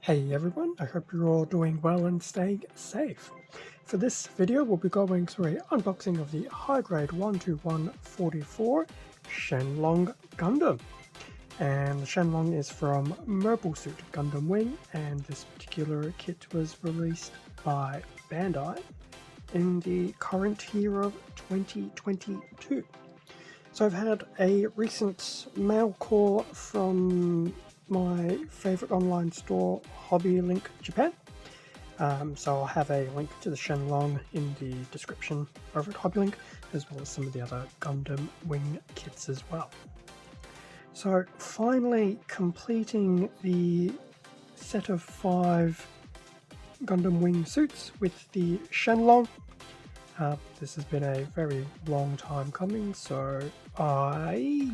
Hey everyone, I hope you're all doing well and staying safe. For this video, we'll be going through an unboxing of the high grade 12144 Shenlong Gundam. And the Shenlong is from Mobile Suit Gundam Wing, and this particular kit was released by Bandai in the current year of 2022. So I've had a recent mail call from my favorite online store, Hobby Link Japan. So I'll have a link to the Shenlong in the description over at HobbyLink, as well as some of the other Gundam Wing kits as well. So finally completing the set of 5 Gundam Wing suits with the Shenlong. This has been a very long time coming, so I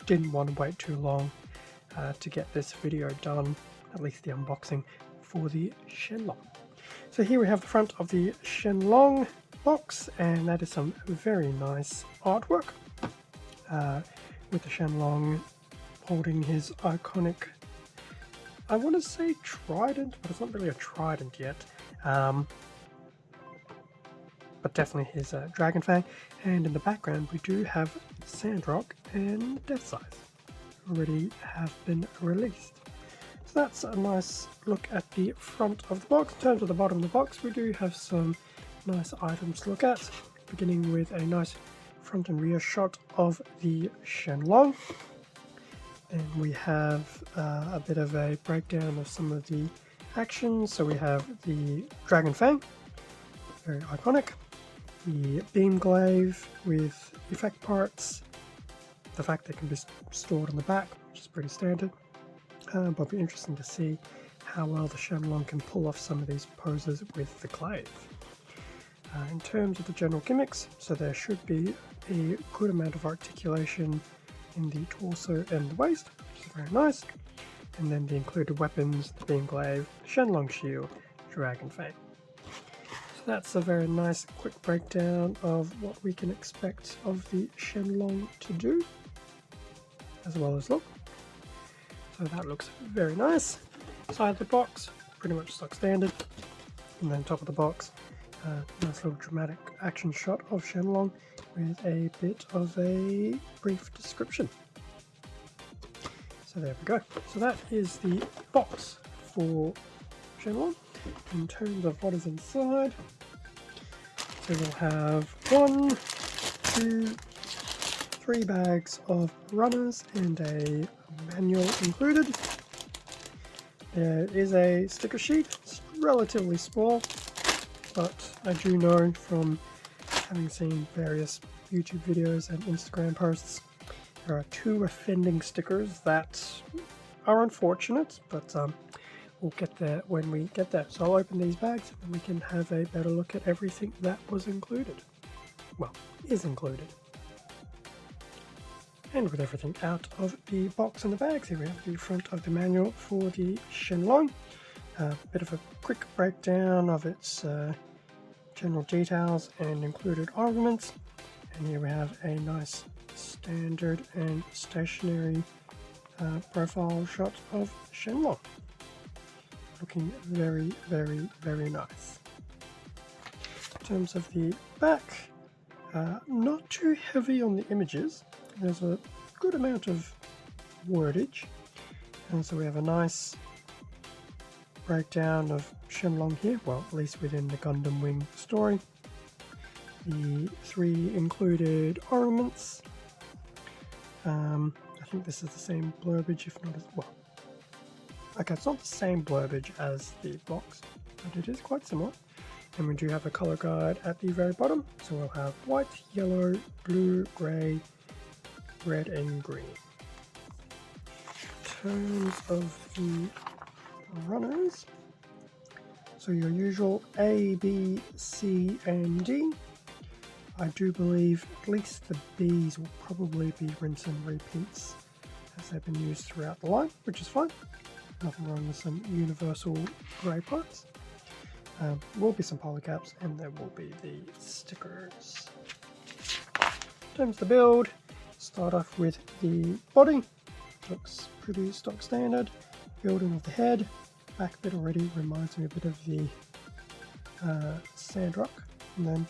didn't want to wait too long to get this video done, at least the unboxing for the Shenlong. So here we have the front of the Shenlong box, and that is some very nice artwork with the Shenlong holding his iconic, I want to say trident, but it's not really a trident yet. But definitely his Dragon Fang, and in the background we do have Sandrock and Death Size already have been released. So that's a nice look at the front of the box. In terms of the bottom of the box, we do have some nice items to look at, beginning with a nice front and rear shot of the Shenlong. And we have a bit of a breakdown of some of the actions. So we have the Dragon Fang, very iconic. The beam glaive with effect parts, the fact they can be stored on the back, which is pretty standard, but it'll be interesting to see how well the Shenlong can pull off some of these poses with the glaive. In terms of the general gimmicks, so there should be a good amount of articulation in the torso and the waist, which is very nice, and then the included weapons, the beam glaive, Shenlong shield, Dragon Fang. That's a very nice quick breakdown of what we can expect of the Shenlong to do, as well as look. So that looks very nice. Side of the box, pretty much stock standard. And then top of the box, nice little dramatic action shot of Shenlong with a bit of a brief description. So there we go. So that is the box for Shenlong. In terms of what is inside, so we'll have 1, 2, 3 bags of runners and a manual included. There is a sticker sheet. It's relatively small, but I do know from having seen various YouTube videos and Instagram posts, there are 2 offending stickers that are unfortunate, but we'll get there when we get there. So I'll open these bags and we can have a better look at everything that was included. Well, is included. And with everything out of the box and the bags, here we have the front of the manual for the Shenlong. A bit of a quick breakdown of its general details and included armaments. And here we have a nice standard and stationary profile shot of Shenlong. Looking very, very, very nice. In terms of the back, not too heavy on the images. There's a good amount of wordage, and so we have a nice breakdown of Shenlong here, well, at least within the Gundam Wing story. The 3 included armaments. I think this is the same blurbage, if not as well. Okay, it's not the same blurbage as the box, but it is quite similar. And we do have a color guide at the very bottom. So we'll have white, yellow, blue, grey, red and green. In terms of the runners, so your usual A, B, C and D. I do believe at least the B's will probably be rinse and repeats as they've been used throughout the line, which is fine. Nothing wrong with some universal grey parts. Will be some polycaps, and there will be the stickers. In terms of the build, start off with the body. Looks pretty stock standard. building of the head. Back bit already reminds me a bit of the Sandrock, and then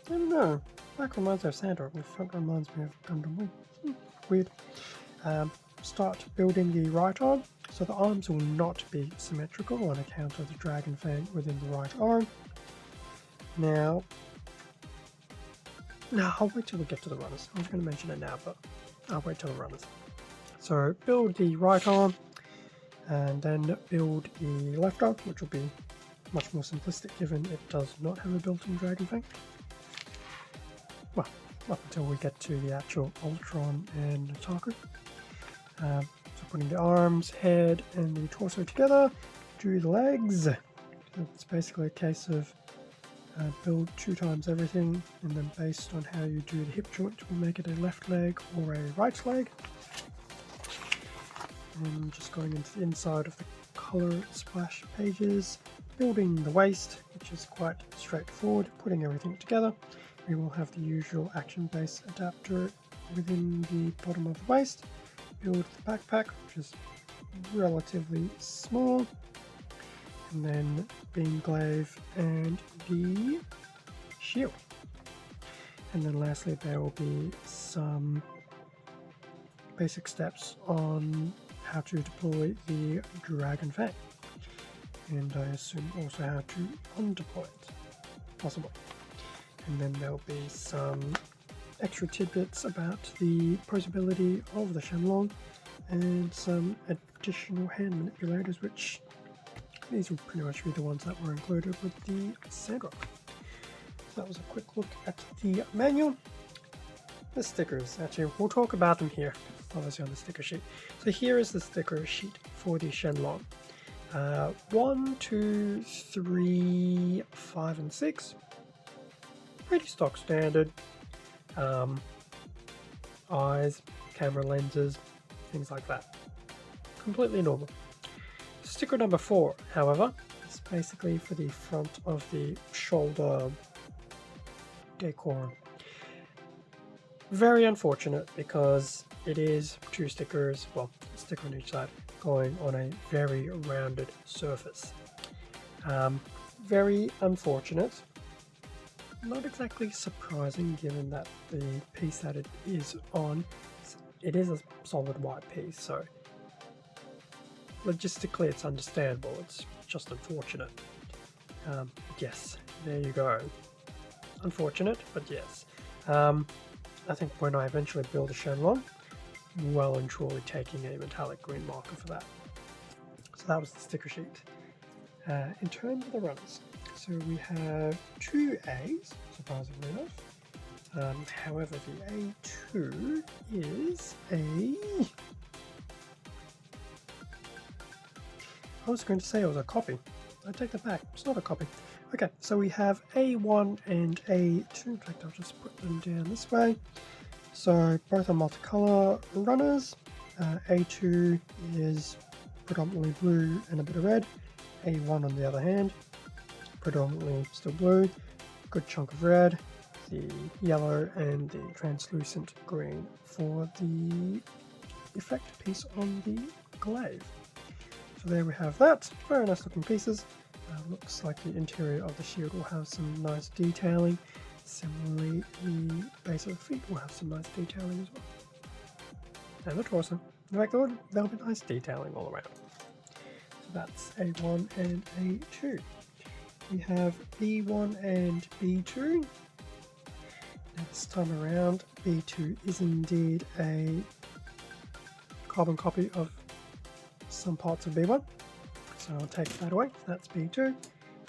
I don't know. Back reminds me of Sandrock, and the front reminds me of Gundam Wing. Weird. Start building the right arm. So the arms will not be symmetrical on account of the dragon fang within the right arm. Now, I'll wait till we get to the runners. I was going to mention it now, but I'll wait till the runners. So build the right arm, and then build the left arm, which will be much more simplistic given it does not have a built-in dragon fang. Well, up until we get to the actual Ultron and Otaku. So putting the arms, head, and the torso together, do the legs. So it's basically a case of build 2 times everything, and then based on how you do the hip joint, we'll make it a left leg or a right leg. And just going into the inside of the color splash pages, building the waist, which is quite straightforward, putting everything together. We will have the usual action base adapter within the bottom of the waist. Build the backpack, which is relatively small, and then beam glaive and the shield. And then lastly, there will be some basic steps on how to deploy the dragon fang, and I assume also how to undeploy it, possibly. And then there'll be some extra tidbits about the posability of the Shenlong and some additional hand manipulators, which these will pretty much be the ones that were included with the Sandrock. So that was a quick look at the manual. The stickers, actually we'll talk about them here, it's obviously on the sticker sheet. So here is the sticker sheet for the Shenlong. 1, 2, 3, 5 and 6. Pretty stock standard. Eyes, camera lenses, things like that. Completely normal. Sticker number 4, however, is basically for the front of the shoulder decor. Very unfortunate because it is 2 stickers, well, a sticker on each side, going on a very rounded surface. Very unfortunate. Not exactly surprising given that the piece that it is on, it is a solid white piece, so logistically it's understandable, it's just unfortunate. Yes, there you go. Unfortunate, but yes. I think when I eventually build a Shenlong, well and truly taking a metallic green marker for that. So that was the sticker sheet. In terms of the runners, so we have 2 A's, surprisingly enough. However, the A2 is a... I was going to say it was a copy. I take that back, it's not a copy. Okay, so we have A1 and A2. In fact, I'll just put them down this way. So both are multicolor runners. A2 is predominantly blue and a bit of red. A1 on the other hand, predominantly still blue, good chunk of red, the yellow and the translucent green for the effect piece on the glaive. So there we have that. Very nice looking pieces. Looks like the interior of the shield will have some nice detailing. Similarly, the base of the feet will have some nice detailing as well. And the torso. In fact, there'll be nice detailing all around. So that's A1 and A2. We have B1 and B2. Now this time around, B2 is indeed a carbon copy of some parts of B1. So I'll take that away. That's B2,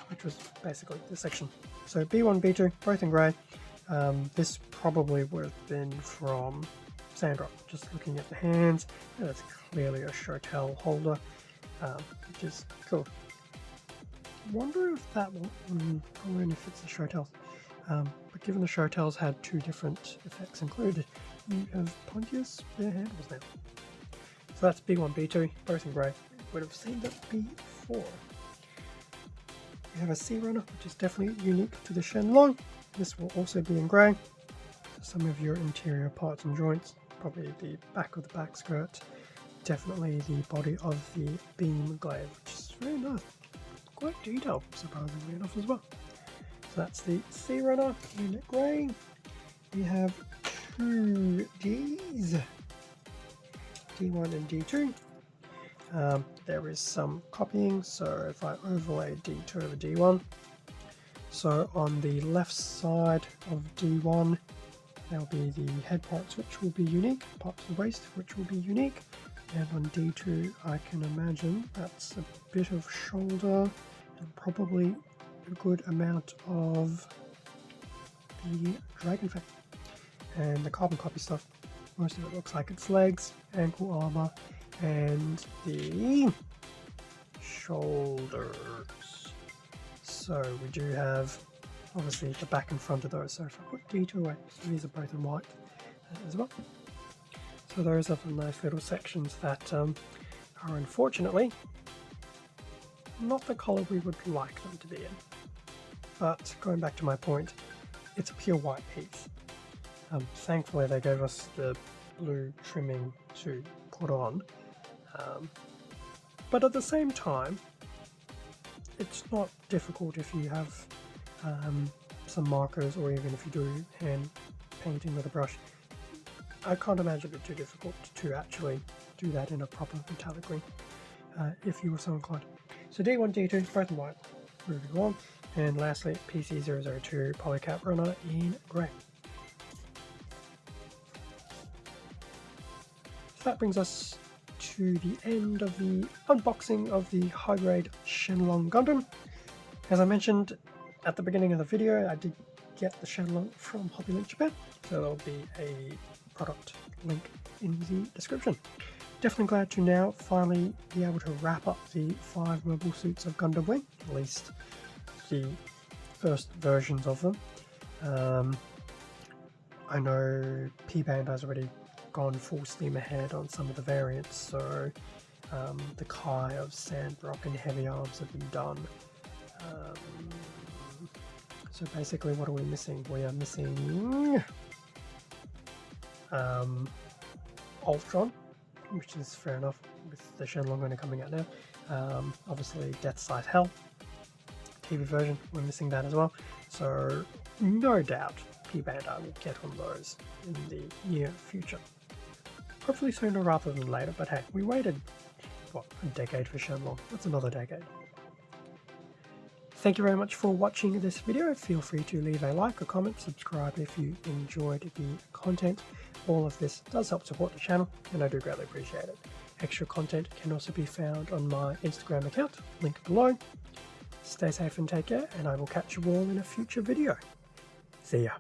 which was basically this section. So B1, B2, both in grey. This probably would have been from Sandrock. Just looking at the hands, that's clearly a Shotel holder, which is cool. Wonder if that will, probably if it's the Shotels. But given the Shotels had 2 different effects included, you have pointiest bare handles now. So that's B1, B2, both in grey. Would have seen that before. We have a sea runner, which is definitely unique to the Shenlong. This will also be in grey. So some of your interior parts and joints, probably the back of the back skirt, definitely the body of the beam glaive, which is very nice. Quite detailed, surprisingly enough, as well. So that's the Sea Runner in grey. We have two Ds, D1 and D2. There is some copying, so if I overlay D2 over D1, so on the left side of D1 there'll be the head parts which will be unique, parts of the waist which will be unique, and on D2 I can imagine that's a bit of shoulder and probably a good amount of the dragon fang. And the carbon copy stuff, most of it looks like it's legs, ankle armor, and the shoulders. So we do have obviously the back and front of those. So if I put D2 away, so these are both in white as well. So those are the nice little sections that are unfortunately not the colour we would like them to be in. But going back to my point, it's a pure white piece. Thankfully they gave us the blue trimming to put on, but at the same time it's not difficult if you have some markers, or even if you do hand painting with a brush. I can't imagine it too difficult to actually do that in a proper metallic green, if you were so inclined. So D1, D2, both in white, moving along. And lastly, PC002 Polycap Runner in grey. So that brings us to the end of the unboxing of the high-grade Shenlong Gundam. As I mentioned at the beginning of the video, I did get the Shenlong from HobbyLink Japan, so there'll be a product link in the description. Definitely glad to now finally be able to wrap up the 5 mobile suits of Gundam Wing, at least the first versions of them. I know P-Band has already gone full steam ahead on some of the variants, so the Kai of Sandrock and Heavy Arms have been done. So basically, what are we missing? We are missing Ultron, which is fair enough with the Shenlong Gundam coming out now. Obviously Death Sight Hell TV version, we're missing that as well. So no doubt P-Bandai will get on those in the near future. Hopefully sooner rather than later, but hey, we waited, what, a decade for Shenlong. That's another decade. Thank you very much for watching this video. Feel free to leave a like, a comment, subscribe if you enjoyed the content. All of this does help support the channel, and I do greatly appreciate it. Extra content can also be found on my Instagram account, link below. Stay safe and take care, and I will catch you all in a future video. See ya.